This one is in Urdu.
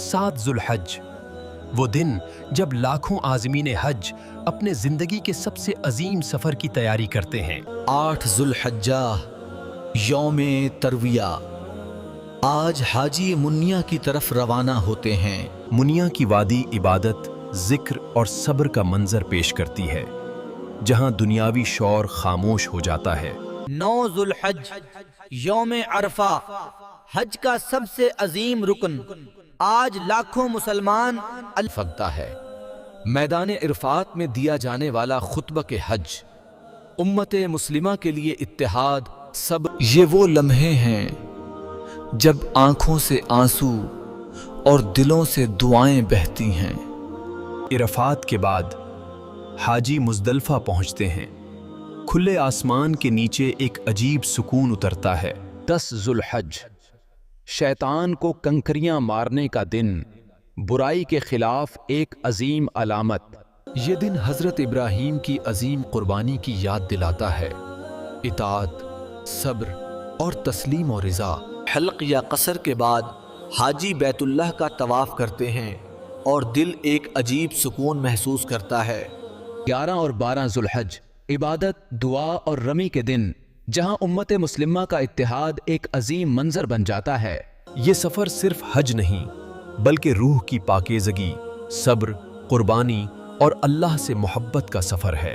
7 ذوالحج، وہ دن جب لاکھوں عازمین حج اپنے زندگی کے سب سے عظیم سفر کی تیاری کرتے ہیں۔ 8 ذوالحجہ یوم ترویہ، آج حاجی منیا کی طرف روانہ ہوتے ہیں۔ منیا کی وادی عبادت، ذکر اور صبر کا منظر پیش کرتی ہے، جہاں دنیاوی شور خاموش ہو جاتا ہے۔ 9 ذوالحج یوم عرفہ، حج کا سب سے عظیم رکن، آج لاکھوں مسلمان فقدہ ہے۔ میدان عرفات میں دیا جانے والا خطبہ کے حج، امت مسلمہ کے لیے اتحاد، صبر، یہ وہ لمحے ہیں جب آنکھوں سے آنسو اور دلوں سے دعائیں بہتی ہیں۔ عرفات کے بعد حاجی مزدلفہ پہنچتے ہیں۔ کھلے آسمان کے نیچے ایک عجیب سکون اترتا ہے۔ 10 ذوالحج، شیطان کو کنکریاں مارنے کا دن، برائی کے خلاف ایک عظیم علامت۔ یہ دن حضرت ابراہیم کی عظیم قربانی کی یاد دلاتا ہے، اطاعت، صبر اور تسلیم و رضا۔ حلق یا قصر کے بعد حاجی بیت اللہ کا طواف کرتے ہیں اور دل ایک عجیب سکون محسوس کرتا ہے۔ 11 اور 12 ذوالحج، عبادت، دعا اور رمی کے دن، جہاں امت مسلمہ کا اتحاد ایک عظیم منظر بن جاتا ہے۔ یہ سفر صرف حج نہیں، بلکہ روح کی پاکیزگی، صبر، قربانی اور اللہ سے محبت کا سفر ہے۔